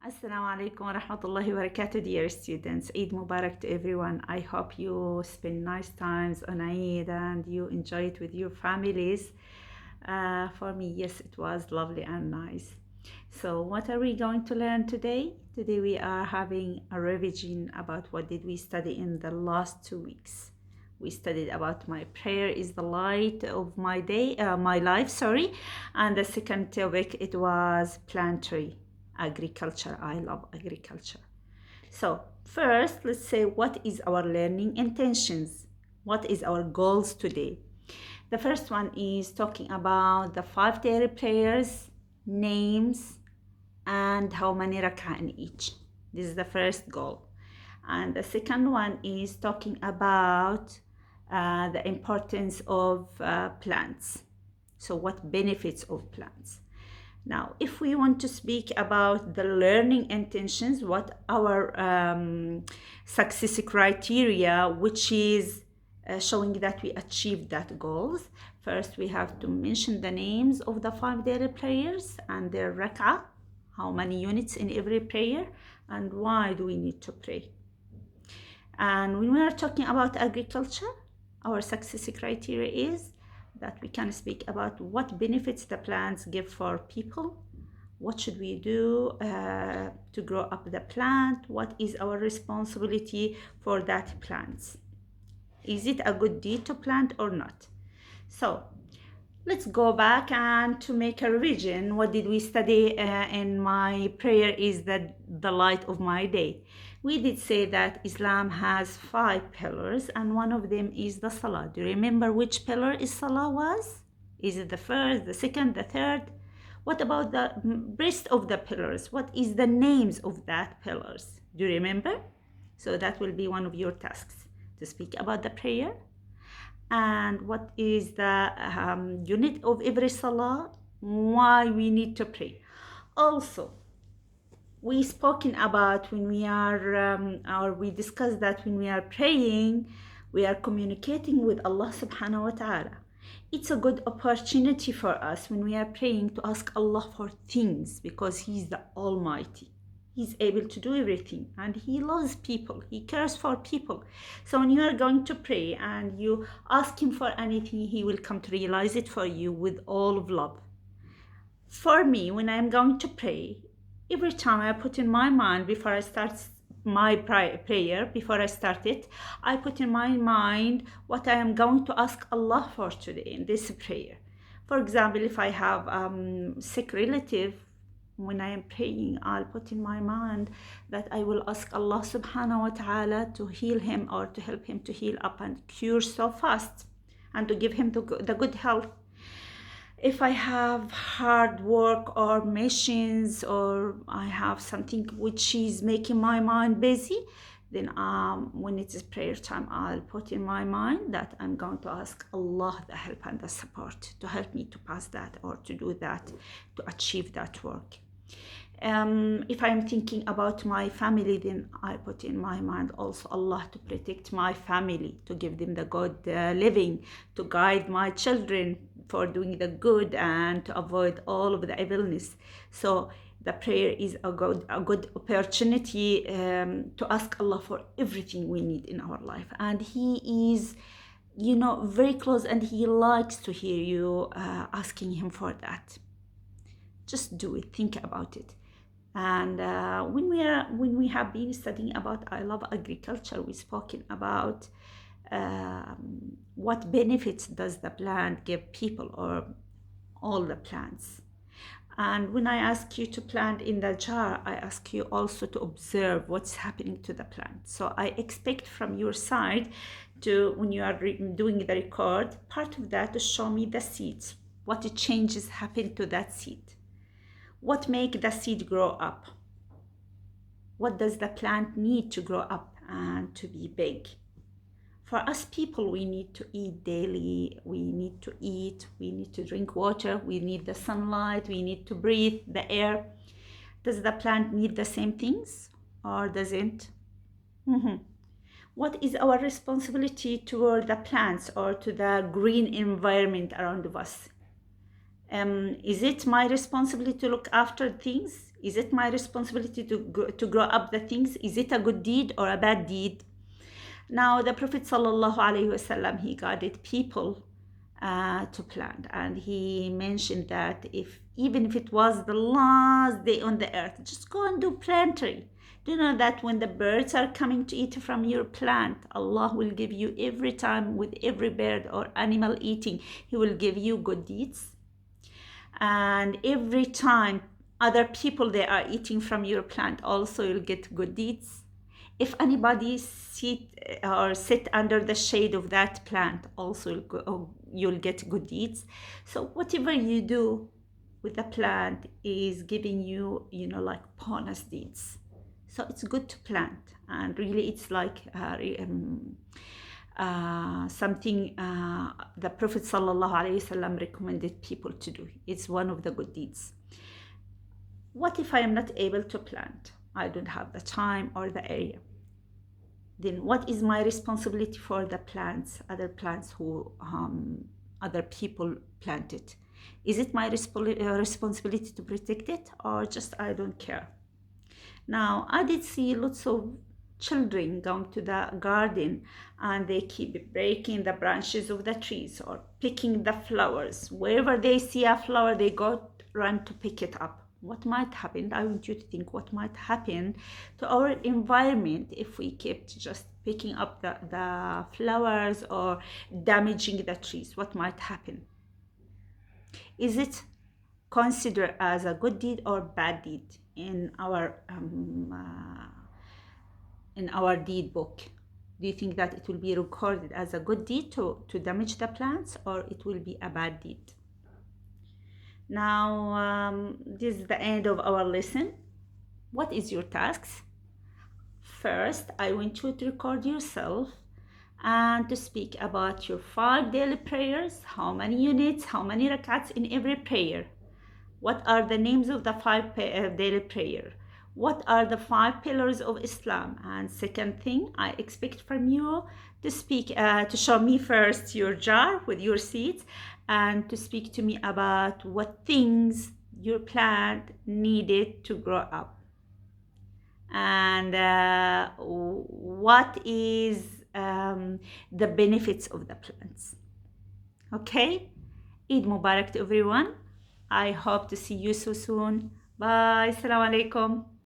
Assalamu alaikum wa rahmatullahi wa barakatuh, dear students. Eid Mubarak to everyone. I hope you spend nice times on Eid and you enjoy it with your families. For me, yes, it was lovely and nice. So, what are we going to learn today? Today we are having a revision about what did we study in the last 2 weeks. We studied about my prayer is the light of my day, my life, sorry. And the second topic, it was planetary agriculture. I love agriculture. So, first, let's say what is our learning intentions? What is our goals today? The first one is talking about the 5 daily prayers, names, and how many rak'ah in each. This is the first goal. And the second one is talking about the importance of plants. So, what benefits of plants? Now, if we want to speak about the learning intentions, what our success criteria, which is showing that we achieved that goals, first we have to mention the names of the 5 daily prayers and their rak'ah, how many units in every prayer, and why do we need to pray. And when we are talking about agriculture, our success criteria is that we can speak about what benefits the plants give for people, what should we do to grow up the plant, what is our responsibility for that plant. Is it a good deed to plant or not? So let's go back and to make a revision. What did we study in my prayer is that the light of my day. We did say that Islam has 5 pillars and one of them is the Salah. Do you remember which pillar is Salah was? Is it the first, the second, the third? What about the rest of the pillars? What is the names of that pillars? Do you remember? So that will be one of your tasks to speak about the prayer and what is the unit of every salah, why we need to pray. Also, we spoken about when we are or we discussed that when we are praying we are communicating with Allah subhanahu wa ta'ala. It's a good opportunity for us when we are praying to ask Allah for things because He's the Almighty. He's able to do everything and He loves people. He cares for people. So when you are going to pray and you ask Him for anything, He will come to realize it for you with all of love. For me, when I'm going to pray, every time I put in my mind before I start my prayer, before I start it, I put in my mind what I am going to ask Allah for today in this prayer. For example, if I have sick relative, when I am praying, I'll put in my mind that I will ask Allah subhanahu wa ta'ala to heal him or to help him to heal up and cure so fast and to give him the good health. If I have hard work or machines or I have something which is making my mind busy, then when it is prayer time, I'll put in my mind that I'm going to ask Allah the help and the support to help me to pass that or to do that, to achieve that work. If I'm thinking about my family, then I put in my mind also Allah to protect my family, to give them the good living, to guide my children for doing the good and to avoid all of the evilness. So the prayer is a good opportunity to ask Allah for everything we need in our life. And He is, very close and He likes to hear you asking Him for that. Just do it, think about it. And when we have been studying about I love agriculture, we spoken about what benefits does the plant give people or all the plants. And when I ask you to plant in the jar, I ask you also to observe what's happening to the plant. So I expect from your side to, when you are doing the record, part of that to show me the seeds, what changes happen to that seed. What makes the seed grow up? What does the plant need to grow up and to be big? For us people, we need to eat daily, we need to eat, we need to drink water, we need the sunlight, we need to breathe the air. Does the plant need the same things or doesn't? What is our responsibility toward the plants or to the green environment around us? Is it my responsibility to look after things? Is it my responsibility to grow up the things? Is it a good deed or a bad deed? Now, the Prophet sallallahu alaihi wasallam, he guided people to plant, and he mentioned that even if it was the last day on the earth, just go and do planting. Do you know that when the birds are coming to eat from your plant, Allah will give you every time, with every bird or animal eating, He will give you good deeds. And every time other people they are eating from your plant, also you'll get good deeds. If anybody sit under the shade of that plant, also you'll get good deeds. So whatever you do with the plant is giving you, like bonus deeds. So it's good to plant, and really it's like something the Prophet sallallahu alaihi wasallam recommended people to do. It's one of the good deeds. What if I am not able to plant? I don't have the time or the area. Then what is my responsibility for the plants, other plants who other people planted? Is it my responsibility to protect it, or just I don't care? Now, I did see lots of children going to the garden, and they keep breaking the branches of the trees or picking the flowers. Wherever they see a flower, they run to pick it up. What might happen? I want you to think what might happen to our environment if we kept just picking up the flowers or damaging the trees. What might happen? Is it considered as a good deed or bad deed in our deed book? Do you think that it will be recorded as a good deed to damage the plants, or it will be a bad deed? Now, this is the end of our lesson. What is your tasks? First, I want you to record yourself and to speak about your 5 daily prayers. How many units, how many rakats in every prayer? What are the names of the 5 daily prayer? What are the 5 pillars of Islam? And second thing, I expect from you to speak, to show me first your jar with your seeds, and to speak to me about what things your plant needed to grow up, and what is the benefits of the plants. Okay? Eid Mubarak to everyone. I hope to see you so soon. Bye. Assalamu alaikum.